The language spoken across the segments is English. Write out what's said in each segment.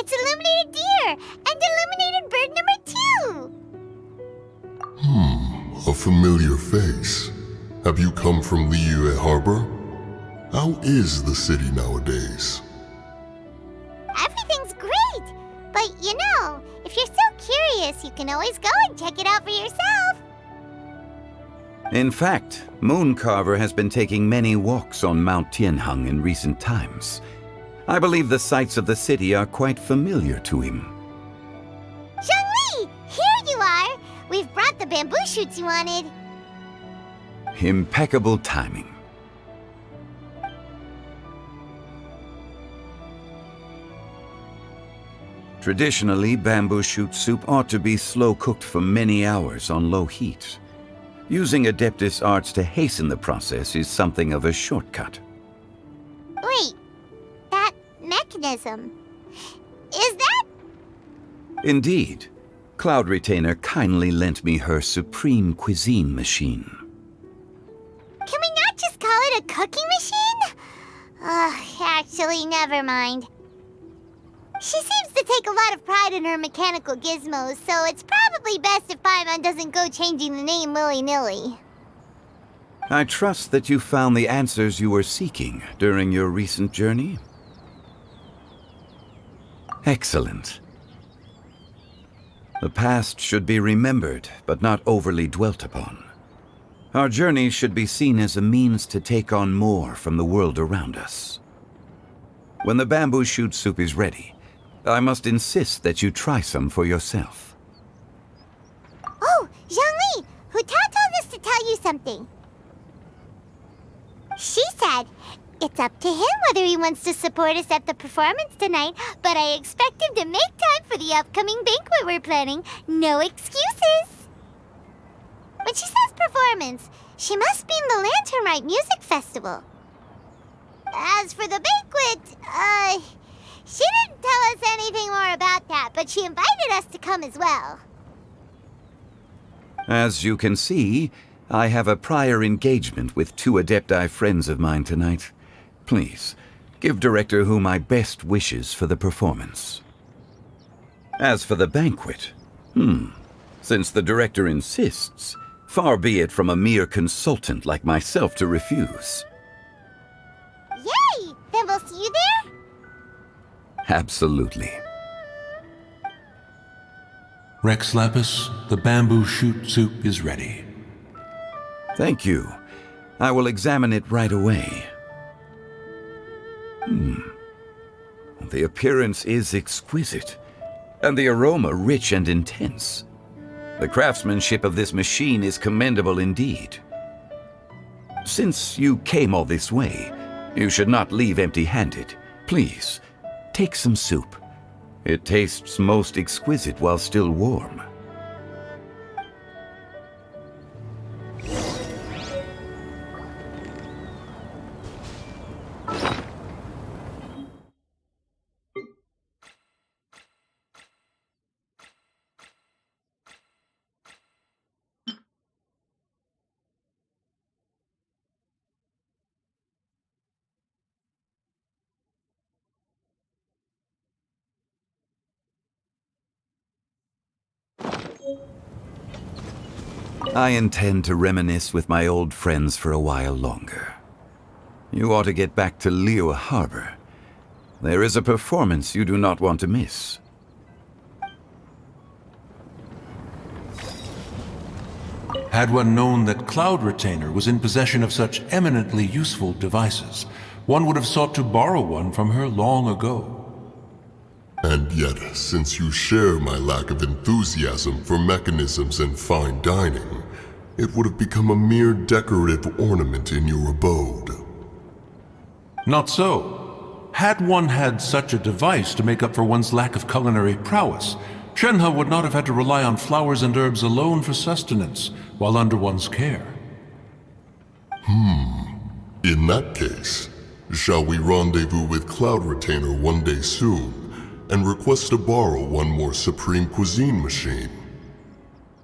It's illuminated deer and illuminated bird number 2. A familiar face. Have you come from Liyue Harbor? How is the city nowadays? Everything's great, but you know, if you're so curious, you can always go and check it out for yourself. In fact, Mooncarver has been taking many walks on Mount Tianheng in recent times. I believe the sights of the city are quite familiar to him. Zhongli, here you are! We've brought the bamboo shoots you wanted. Impeccable timing. Traditionally, bamboo shoot soup ought to be slow-cooked for many hours on low heat. Using Adeptus arts to hasten the process is something of a shortcut. Wait, that mechanism, is that? Indeed. Cloud Retainer kindly lent me her supreme cuisine machine. Can we not just call it a cooking machine? Actually, never mind. She seems to take a lot of pride in her mechanical gizmos, so it's probably best if Paimon doesn't go changing the name willy-nilly. I trust that you found the answers you were seeking during your recent journey. Excellent. The past should be remembered, but not overly dwelt upon. Our journey should be seen as a means to take on more from the world around us. When the bamboo shoot soup is ready, I must insist that you try some for yourself. Oh, Zhongli! Hu Tao told us to tell you something. She said, it's up to him whether he wants to support us at the performance tonight, but I expect him to make time for the upcoming banquet we're planning. No excuses! When she says performance, she must mean the Lantern Rite Music Festival. As for the banquet, she didn't tell us anything more about that, but she invited us to come as well. As you can see, I have a prior engagement with 2 Adepti friends of mine tonight. Please, give Director Hu my best wishes for the performance. As for the banquet, since the Director insists, far be it from a mere consultant like myself to refuse. Yay! Then we'll see you there? Absolutely. Rex Lapis, the bamboo shoot soup is ready. Thank you. I will examine it right away. The appearance is exquisite, and the aroma rich and intense. The craftsmanship of this machine is commendable indeed. Since you came all this way, you should not leave empty-handed. Please, take some soup. It tastes most exquisite while still warm. I intend to reminisce with my old friends for a while longer. You ought to get back to Liyue Harbor. There is a performance you do not want to miss. Had one known that Cloud Retainer was in possession of such eminently useful devices, one would have sought to borrow one from her long ago. And yet, since you share my lack of enthusiasm for mechanisms and fine dining, it would have become a mere decorative ornament in your abode. Not so. Had one had such a device to make up for one's lack of culinary prowess, Shenhe would not have had to rely on flowers and herbs alone for sustenance while under one's care. In that case, shall we rendezvous with Cloud Retainer one day soon, and request to borrow one more Supreme Cuisine machine?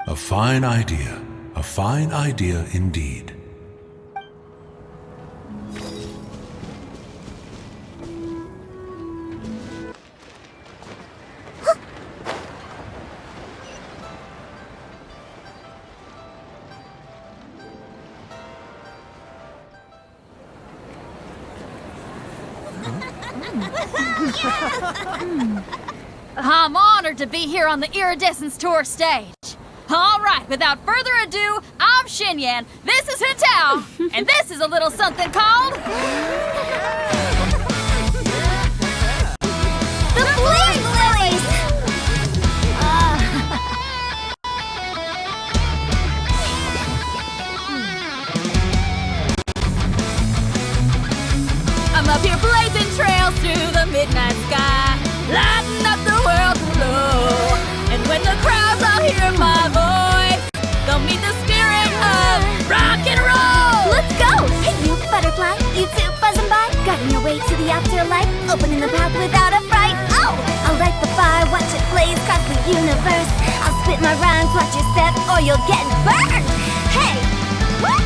A fine idea indeed. I'm honored to be here on the Iridescence Tour stage. All right, without further ado, I'm Xinyan, this is Hutao, and this is a little something called... The Flame Lilies! I'm up here blazing trails through the midnight sky, lighting up the world below. And when the crowds all hear my voice, they'll meet the spirit of rock and roll. Let's go! Hey, you butterfly, you two buzzing by, guiding your way to the afterlife, opening the path without a fright. Oh! I'll light the fire, watch it blaze across the universe. I'll spit my rhymes, watch your step, or you'll get burned. Hey! Woo!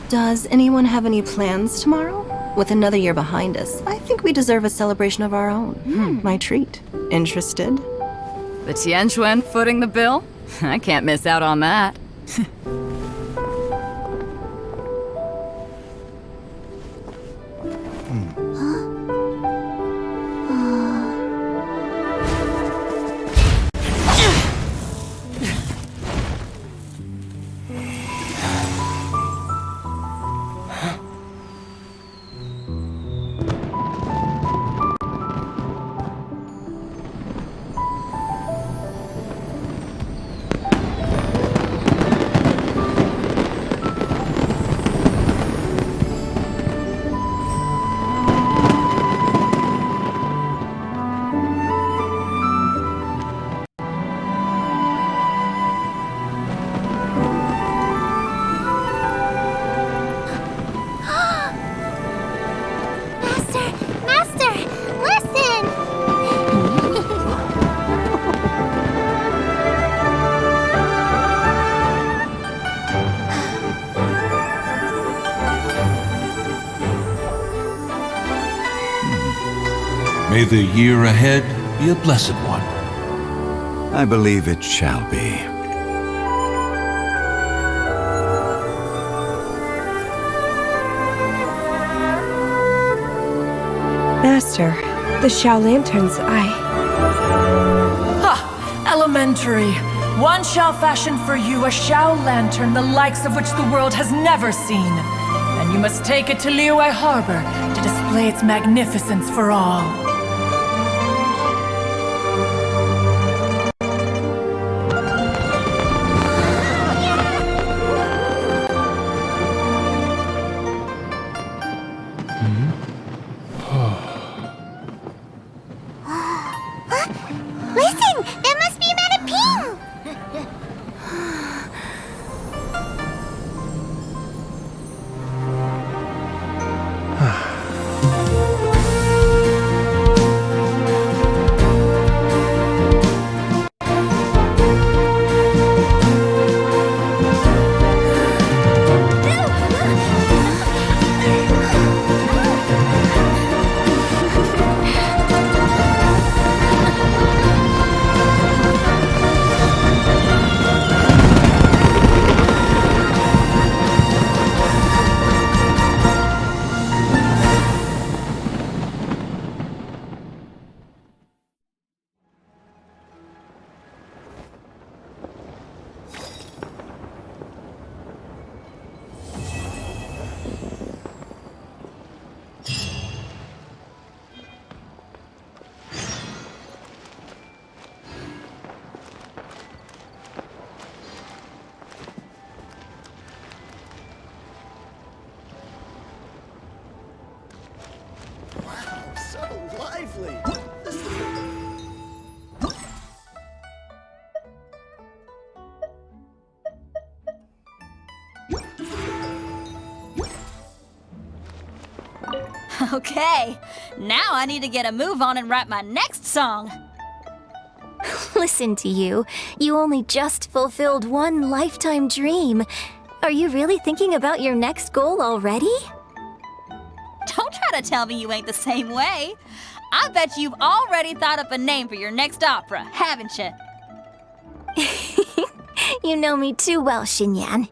Does anyone have any plans tomorrow? With another year behind us, I think we deserve a celebration of our own. My treat. Interested? The Tianquan footing the bill? I can't miss out on that. Master, listen! May the year ahead be a blessed one. I believe it shall be. Master, the Shao Lanterns, Elementary. One shall fashion for you a Shao Lantern the likes of which the world has never seen. And you must take it to Liyue Harbor to display its magnificence for all. Listen! That must be Madame Ping! Okay, now I need to get a move on and write my next song. Listen to you. You only just fulfilled one lifetime dream. Are you really thinking about your next goal already? Don't try to tell me you ain't the same way. I bet you've already thought up a name for your next opera, haven't you? You know me too well, Xinyan.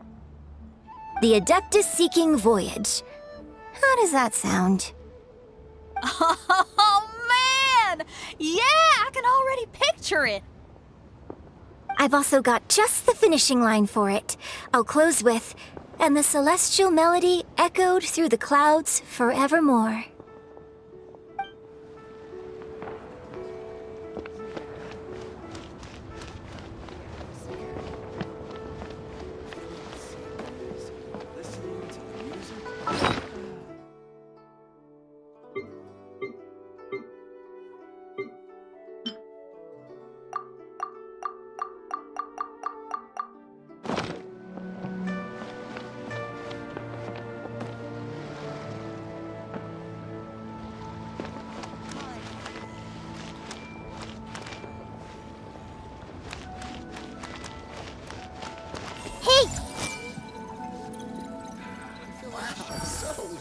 The Adeptus-Seeking Voyage. How does that sound? Oh, man! Yeah, I can already picture it. I've also got just the finishing line for it. I'll close with, "And the celestial melody echoed through the clouds forevermore."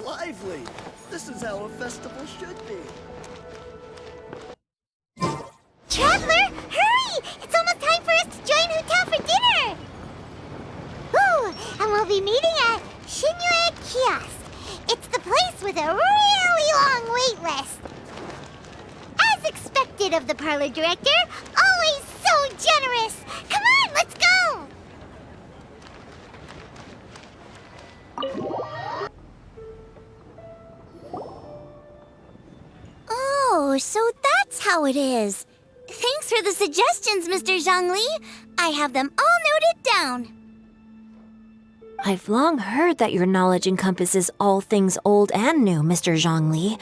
Lively! This is how a festival should be. Traveler, hurry! It's almost time for us to join Hotel for dinner! Ooh, and we'll be meeting at Shinyue Kiosk. It's the place with a really long wait list. As expected of the parlor director, always so generous. Come on, let's go! Oh, so that's how it is. Thanks for the suggestions, Mr. Zhongli. I have them all noted down. I've long heard that your knowledge encompasses all things old and new, Mr. Zhongli,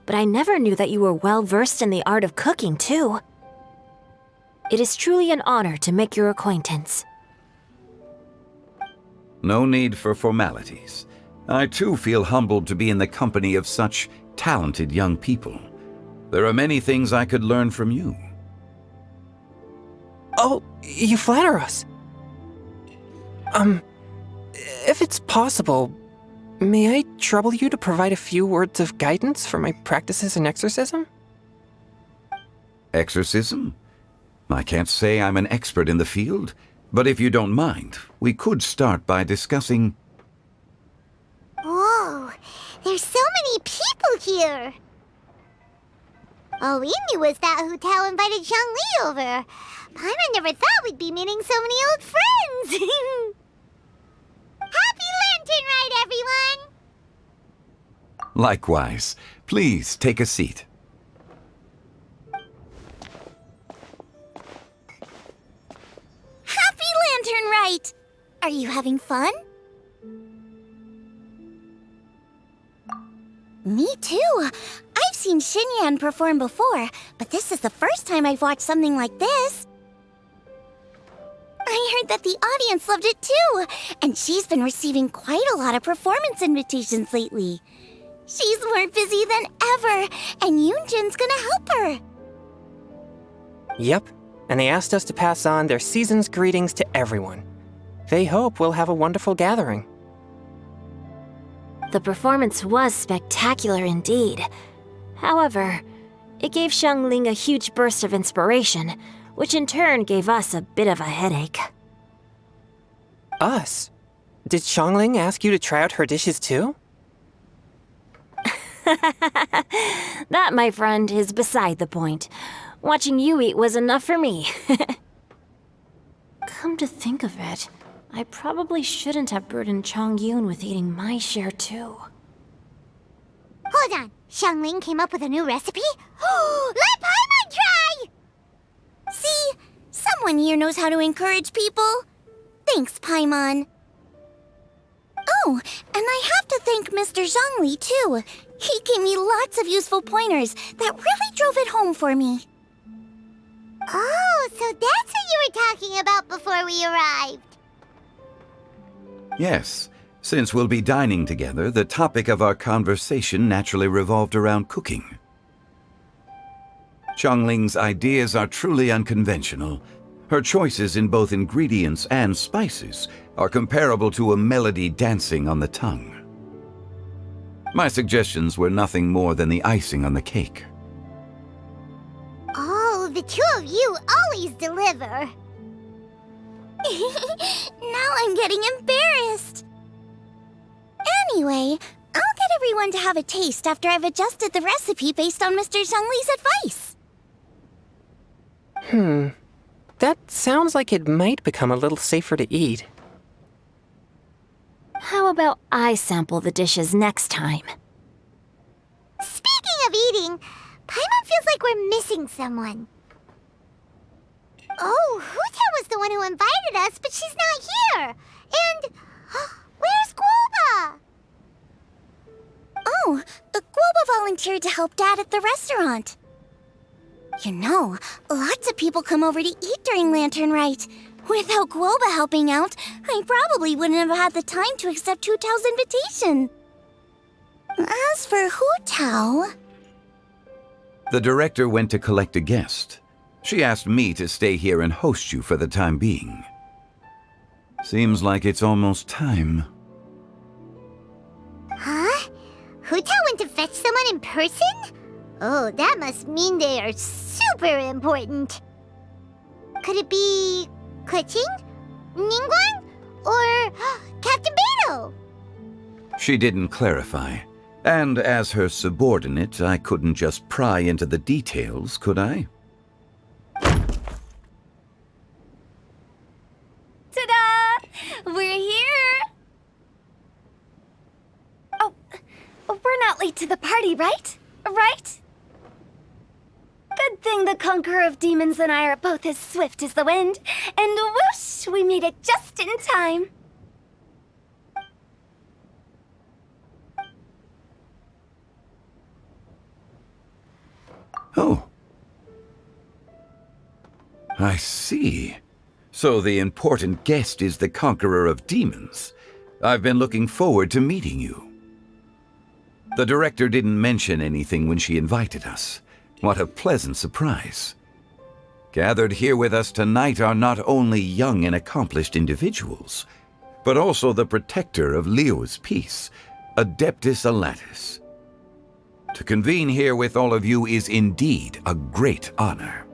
but I never knew that you were well versed in the art of cooking, too. It is truly an honor to make your acquaintance. No need for formalities. I too feel humbled to be in the company of such talented young people. There are many things I could learn from you. Oh, you flatter us. If it's possible, may I trouble you to provide a few words of guidance for my practices in exorcism? Exorcism? I can't say I'm an expert in the field, but if you don't mind, we could start by discussing... Whoa, there's so many people here. All we knew was that Hotel invited Zhongli over. Paimon never thought we'd be meeting so many old friends. Happy Lantern Rite, everyone! Likewise. Please take a seat. Happy Lantern Rite! Are you having fun? Me too. I've seen Xinyan perform before, but this is the first time I've watched something like this. I heard that the audience loved it too, and she's been receiving quite a lot of performance invitations lately. She's more busy than ever, and Yoonjin's gonna help her. Yep, and they asked us to pass on their season's greetings to everyone. They hope we'll have a wonderful gathering. The performance was spectacular indeed. However, it gave Xiangling a huge burst of inspiration, which in turn gave us a bit of a headache. Us? Did Xiangling ask you to try out her dishes too? That, my friend, is beside the point. Watching you eat was enough for me. Come to think of it, I probably shouldn't have burdened Chongyun with eating my share too. Hold on, Xiangling came up with a new recipe? Let Paimon try! See? Someone here knows how to encourage people. Thanks, Paimon. Oh, and I have to thank Mr. Zhongli, too. He gave me lots of useful pointers that really drove it home for me. Oh, so that's what you were talking about before we arrived. Yes, since we'll be dining together, the topic of our conversation naturally revolved around cooking. Xiangling's ideas are truly unconventional. Her choices in both ingredients and spices are comparable to a melody dancing on the tongue. My suggestions were nothing more than the icing on the cake. Oh, the two of you always deliver. Now I'm getting embarrassed. one to have a taste after I've adjusted the recipe based on Mr. Zhongli's advice. That sounds like it might become a little safer to eat. How about I sample the dishes next time? Speaking of eating, Paimon feels like we're missing someone. Oh, Huta was the one who invited us, but she's not here. And where's Guoba? Oh, Guoba volunteered to help Dad at the restaurant. You know, lots of people come over to eat during Lantern Rite. Without Guoba helping out, I probably wouldn't have had the time to accept Hu Tao's invitation. As for Hu Tao... The director went to collect a guest. She asked me to stay here and host you for the time being. Seems like it's almost time. Huh? Hu Tao went to fetch someone in person? Oh, that must mean they are super important. Could it be Keqing? Ningguang? Or Captain Beidou? She didn't clarify. And as her subordinate, I couldn't just pry into the details, could I? Ta-da! We're here! Oh, we're not late to the party, right? Right? Good thing the Conqueror of Demons and I are both as swift as the wind. And whoosh, we made it just in time. Oh. I see. So the important guest is the Conqueror of Demons. I've been looking forward to meeting you. The director didn't mention anything when she invited us. What a pleasant surprise. Gathered here with us tonight are not only young and accomplished individuals, but also the protector of Leo's peace, Adeptus Alatus. To convene here with all of you is indeed a great honor.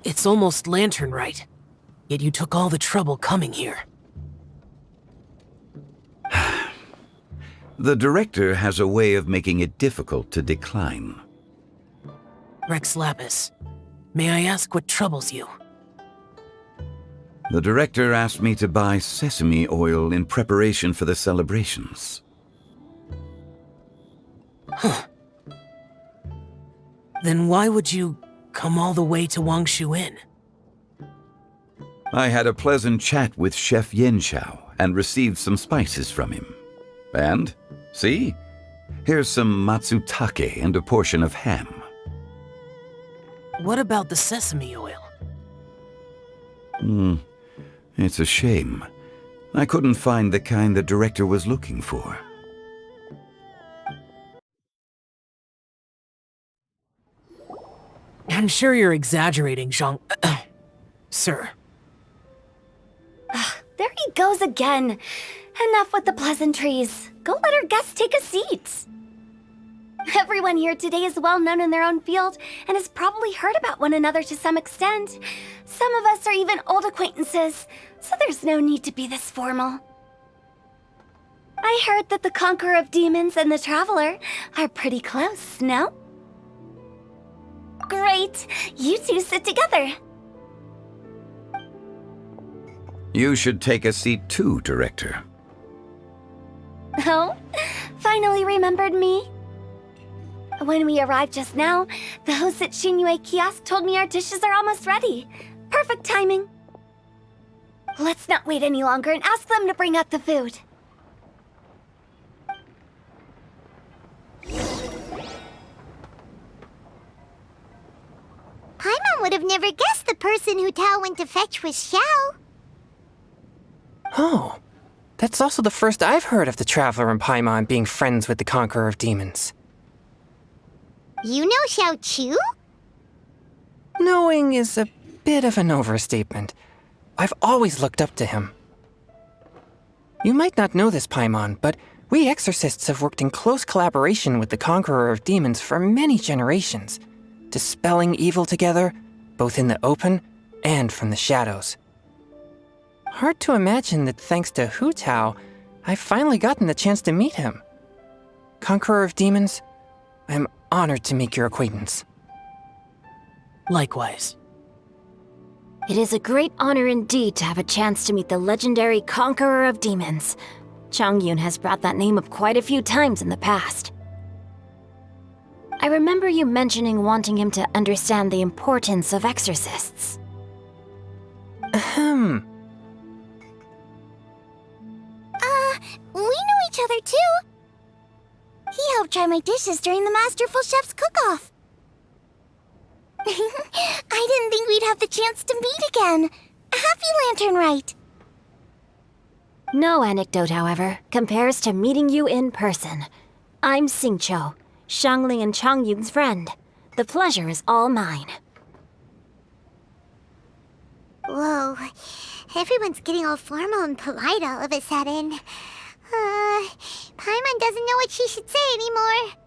It's almost Lantern Rite, yet you took all the trouble coming here. The director has a way of making it difficult to decline. Rex Lapis, may I ask what troubles you? The director asked me to buy sesame oil in preparation for the celebrations. Huh. Then why would you come all the way to Wangshu Inn? I had a pleasant chat with Chef Yanxiao and received some spices from him. And, see? Here's some matsutake and a portion of ham. What about the sesame oil? It's a shame. I couldn't find the kind the director was looking for. I'm sure you're exaggerating, Zhang... Sir. There he goes again. Enough with the pleasantries. Go let our guests take a seat. Everyone here today is well known in their own field and has probably heard about one another to some extent. Some of us are even old acquaintances, so there's no need to be this formal. I heard that the Conqueror of Demons and the Traveler are pretty close, no? Great! You two sit together. You should take a seat too, Director. Oh? Finally remembered me? When we arrived just now, the host at Xinyue Kiosk told me our dishes are almost ready. Perfect timing. Let's not wait any longer and ask them to bring out the food. Paimon would have never guessed the person who Tao went to fetch was Xiao. Oh, that's also the first I've heard of the Traveler and Paimon being friends with the Conqueror of Demons. You know Xiao Chu? Knowing is a bit of an overstatement. I've always looked up to him. You might not know this, Paimon, but We exorcists have worked in close collaboration with the Conqueror of Demons for many generations, dispelling evil together, both in the open and from the shadows. Hard to imagine that thanks to Hu Tao, I've finally gotten the chance to meet him. Conqueror of Demons, I'm honored to make your acquaintance. Likewise. It is a great honor indeed to have a chance to meet the legendary Conqueror of Demons. Changyun has brought that name up quite a few times in the past. I remember you mentioning wanting him to understand the importance of exorcists. We know each other too. He helped try my dishes during the Masterful Chef's cook-off. I didn't think we'd have the chance to meet again. Happy Lantern Rite! No anecdote, however, compares to meeting you in person. I'm Xingqiu, Shangling and Changyun's friend. The pleasure is all mine. Whoa, everyone's getting all formal and polite all of a sudden. Paimon doesn't know what she should say anymore.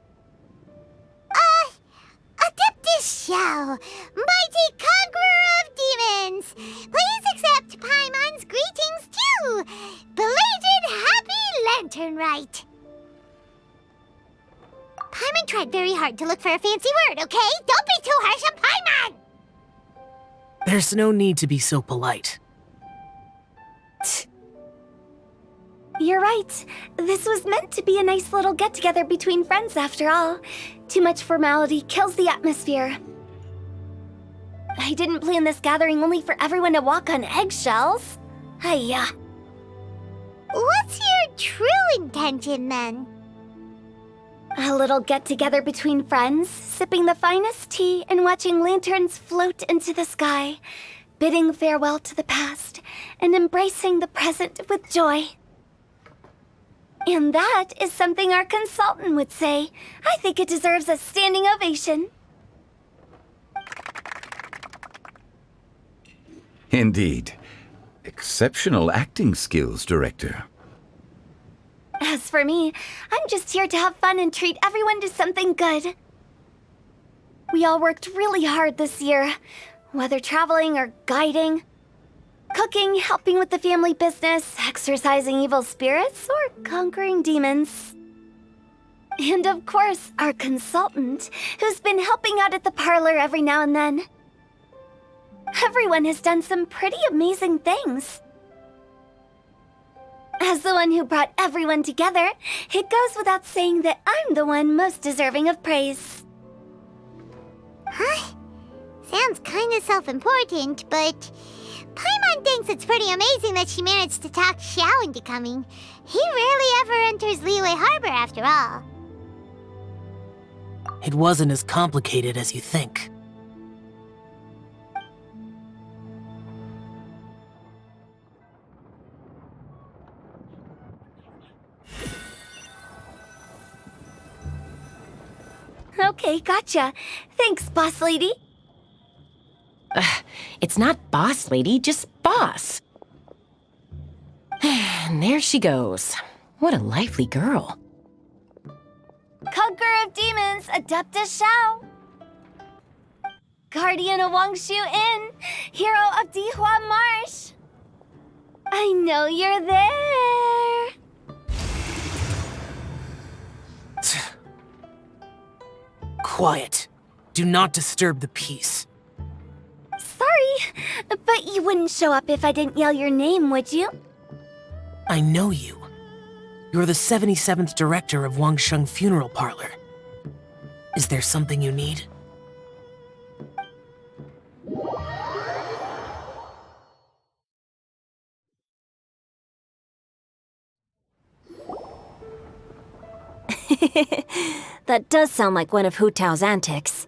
Adeptus Xiao, mighty conqueror of demons, please accept Paimon's greetings too. Belated Happy Lantern Rite. Paimon tried very hard to look for a fancy word, okay? Don't be too harsh on Paimon! There's no need to be so polite. You're right. This was meant to be a nice little get-together between friends after all. Too much formality kills the atmosphere. I didn't plan this gathering only for everyone to walk on eggshells. Hiya. What's your true intention, then? A little get-together between friends, sipping the finest tea and watching lanterns float into the sky, bidding farewell to the past and embracing the present with joy. And that is something our consultant would say. I think it deserves a standing ovation. Indeed. Exceptional acting skills, Director. As for me, I'm just here to have fun and treat everyone to something good. We all worked really hard this year, whether traveling or guiding, cooking, helping with the family business, exorcising evil spirits, or conquering demons. And of course, our consultant, who's been helping out at the parlor every now and then. Everyone has done some pretty amazing things. As the one who brought everyone together, it goes without saying that I'm the one most deserving of praise. Huh? Sounds kinda self-important, but Paimon thinks it's pretty amazing that she managed to talk Xiao into coming. He rarely ever enters Liyue Harbor after all. It wasn't as complicated as you think. Okay, gotcha. Thanks, boss lady. It's not boss lady, just boss. And there she goes. What a lively girl. Conqueror of Demons, Adeptus Xiao. Guardian of Wangshu Inn, hero of Dihua Marsh. I know you're there. Quiet. Do not disturb the peace. Sorry, but you wouldn't show up if I didn't yell your name, would you? I know you. You're the 77th director of Wangsheng Funeral Parlor. Is there something you need? That does sound like one of Hu Tao's antics.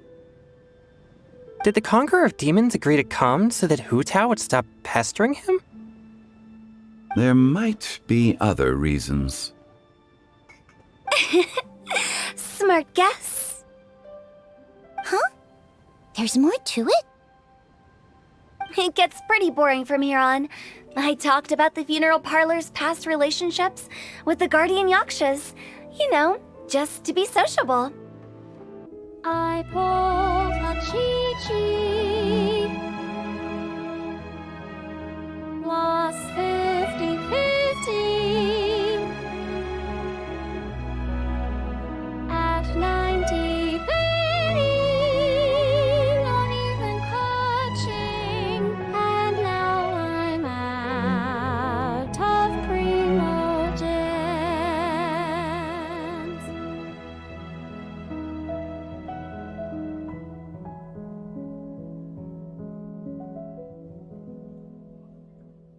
Did the Conqueror of Demons agree to come so that Hu Tao would stop pestering him? There might be other reasons. Smart guess. Huh? There's more to it? It gets pretty boring from here on. I talked about the funeral parlor's past relationships with the guardian yakshas. You know, just to be sociable. I pulled a Chi-Chi, lost it.